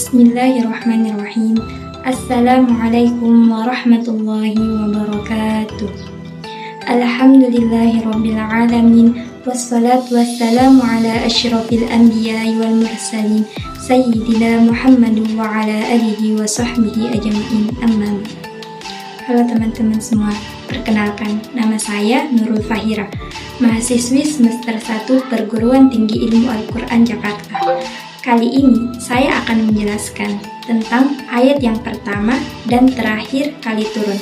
Bismillahirrahmanirrahim. Assalamualaikum warahmatullahi wabarakatuh. Alhamdulillahirabbil alamin wassalatu wassalamu ala asyrafil anbiya'i wal mursalin sayyidina Muhammadin wa ala alihi wa sahbihi ajma'in. Amma ba'd. Halo teman-teman semua, perkenalkan nama saya Nurul Fahira, mahasiswi semester 1 Perguruan Tinggi Ilmu Al-Quran Jakarta. Kali ini saya akan menjelaskan tentang ayat yang pertama dan terakhir kali turun.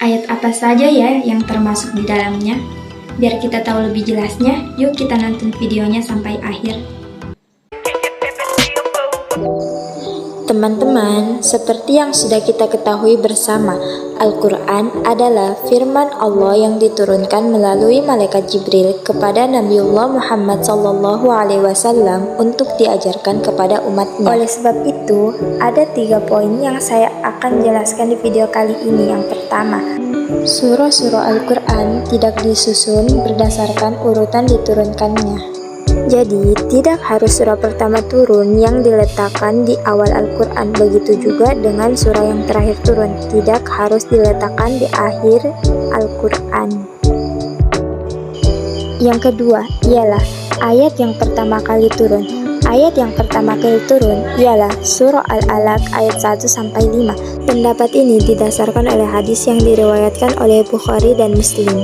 Ayat apa saja ya yang termasuk di dalamnya? Biar kita tahu lebih jelasnya, yuk kita nonton videonya sampai akhir. Teman-teman, seperti yang sudah kita ketahui bersama, Al-Quran adalah firman Allah yang diturunkan melalui malaikat Jibril kepada Nabiullah Muhammad SAW untuk diajarkan kepada umatnya. Oleh sebab itu, ada 3 poin yang saya akan jelaskan di video kali ini. Yang pertama, surah-surah Al-Quran tidak disusun berdasarkan urutan diturunkannya. Jadi, tidak harus surah pertama turun yang diletakkan di awal Al-Quran. Begitu juga dengan surah yang terakhir turun, tidak harus diletakkan di akhir Al-Quran. Yang kedua ialah ayat yang pertama kali turun. Ayat yang pertama kali turun ialah surah Al-Alaq ayat 1-5. Pendapat ini didasarkan oleh hadis yang diriwayatkan oleh Bukhari dan Muslim.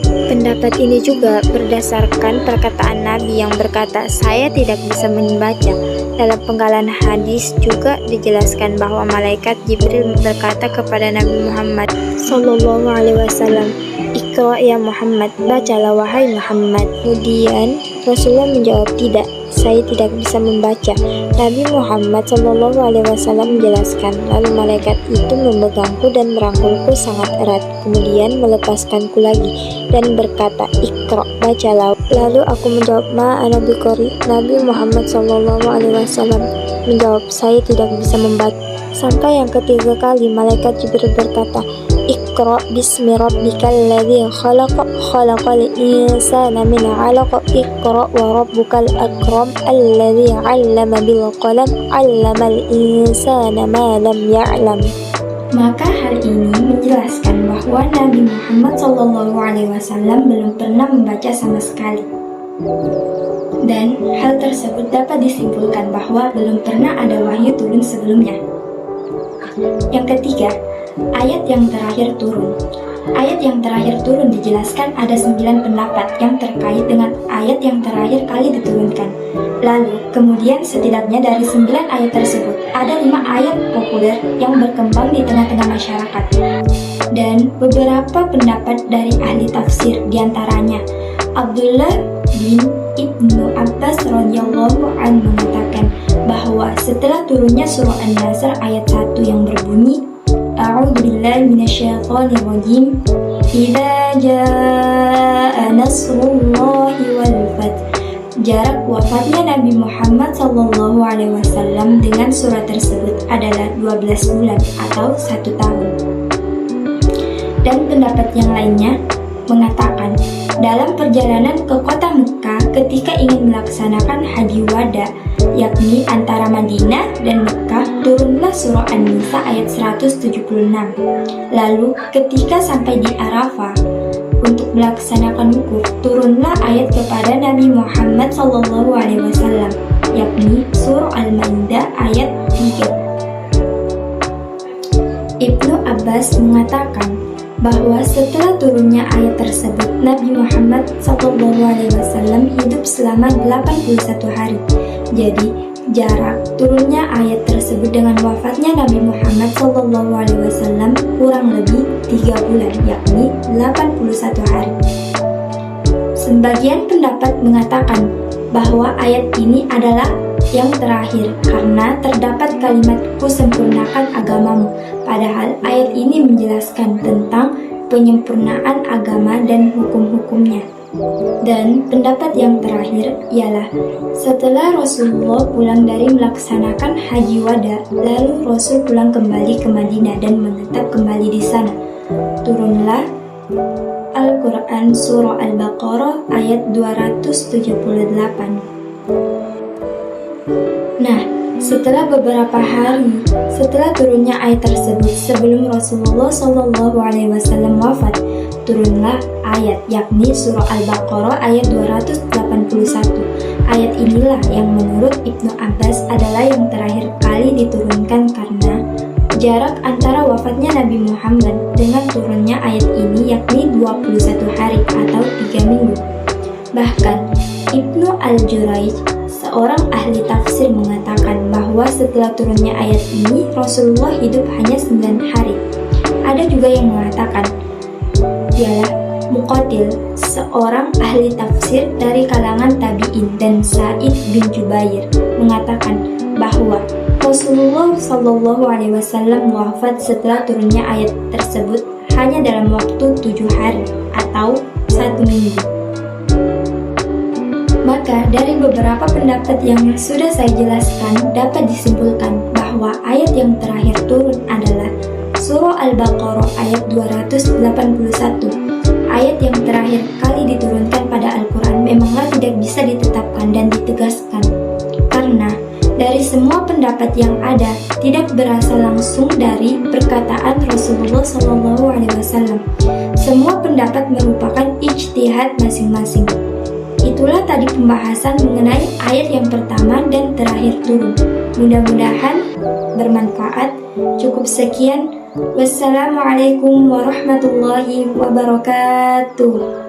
Pendapat ini juga berdasarkan perkataan Nabi yang berkata, "Saya tidak bisa membaca." Dalam penggalan hadis juga dijelaskan bahwa malaikat Jibril berkata kepada Nabi Muhammad SAW, "Iqra ya Muhammad, bacalah wahai Muhammad." Kemudian Rasulullah menjawab, "Tidak, saya tidak bisa membaca." Nabi Muhammad SAW menjelaskan, lalu malaikat itu memegangku dan merangkulku sangat erat, kemudian melepaskanku lagi dan berkata, "Iqra, bacalah." Lalu aku menjawab, "Ma ana biqari." Nabi Muhammad SAW menjawab, "Saya tidak bisa membaca." Sampai yang ketiga kali malaikat Jibril berkata, "Iqra bismi rabbikal ladzi khalaq, khalaqal insana min 'alaq, iqra wa rabbukal akram, alladzi 'allama bil qalam, 'allamal insana ma lam ya'lam." Maka hal ini menjelaskan bahwa Nabi Muhammad SAW belum pernah membaca sama sekali. Dan hal tersebut dapat disimpulkan bahwa belum pernah ada wahyu turun sebelumnya. Yang ketiga, ayat yang terakhir turun. Ayat yang terakhir turun dijelaskan ada 9 pendapat yang terkait dengan ayat yang terakhir kali diturunkan. Lalu, kemudian setidaknya dari 9 ayat tersebut, ada 5 ayat populer yang berkembang di tengah-tengah masyarakat. Dan beberapa pendapat dari ahli tafsir, diantaranya Abdullah bin Ibnu Abbas radhiyallahu anhu mengatakan bahwa setelah turunnya surah An-Nasr ayat 1 yang berbunyi, "A'udzubillahi minasyaitonir rajim, idza jaa nasrullahi wal fath." Jarak wafatnya Nabi Muhammad SAW dengan surah tersebut adalah 12 bulan atau 1 tahun. Dan pendapat yang lainnya mengatakan, dalam perjalanan ke kota Mekah ketika ingin melaksanakan haji wada, yakni antara Madinah dan Mekah, turunlah surah An-Nisa ayat 176. Lalu ketika sampai di Arafah untuk melaksanakan wukuf, turunlah ayat kepada Nabi Muhammad SAW, yakni surah Al-Maidah ayat 3. Ibnu Abbas mengatakan bahwa setelah turunnya ayat tersebut, Nabi Muhammad SAW hidup selama 81 hari. Jadi, jarak turunnya ayat tersebut dengan wafatnya Nabi Muhammad SAW kurang lebih 3 bulan, yakni 81 hari. Sebagian pendapat mengatakan bahwa ayat ini adalah yang terakhir karena terdapat kalimat "kusempurnakan agamamu", padahal ayat ini menjelaskan tentang penyempurnaan agama dan hukum-hukumnya. Dan pendapat yang terakhir ialah setelah Rasulullah pulang dari melaksanakan haji wada, lalu Rasul pulang kembali ke Madinah dan menetap kembali di sana, turunlah Al-Quran Surah Al-Baqarah ayat 278. Nah, Setelah beberapa hari setelah turunnya ayat tersebut, sebelum Rasulullah SAW wafat, turunlah ayat, yakni surah Al-Baqarah ayat 281. Ayat inilah yang menurut Ibnu Abbas adalah yang terakhir kali diturunkan karena jarak antara wafatnya Nabi Muhammad dengan turunnya ayat ini yakni 21 hari atau 3 minggu. Bahkan Ibnu Al-Jurayj, seorang ahli tafsir, mengatakan bahwa setelah turunnya ayat ini Rasulullah hidup hanya 9 hari. Ada juga yang mengatakan ialah Muqatil, seorang ahli tafsir dari kalangan tabi'in, dan Sa'id bin Jubair mengatakan bahwa Rasulullah SAW wafat setelah turunnya ayat tersebut hanya dalam waktu 7 hari atau 1 minggu. Maka dari beberapa pendapat yang sudah saya jelaskan dapat disimpulkan bahwa ayat yang terakhir turun adalah surah Al-Baqarah ayat 281. Ayat yang terakhir kali diturunkan pada Al-Quran memanglah tidak bisa ditetapkan dan ditegaskan, karena dari semua pendapat yang ada tidak berasal langsung dari perkataan Rasulullah SAW. Semua pendapat merupakan ijtihad masing-masing. Itulah tadi pembahasan mengenai ayat yang pertama dan terakhir turun. Mudah-mudahan bermanfaat. Cukup sekian. Wassalamualaikum warahmatullahi wabarakatuh.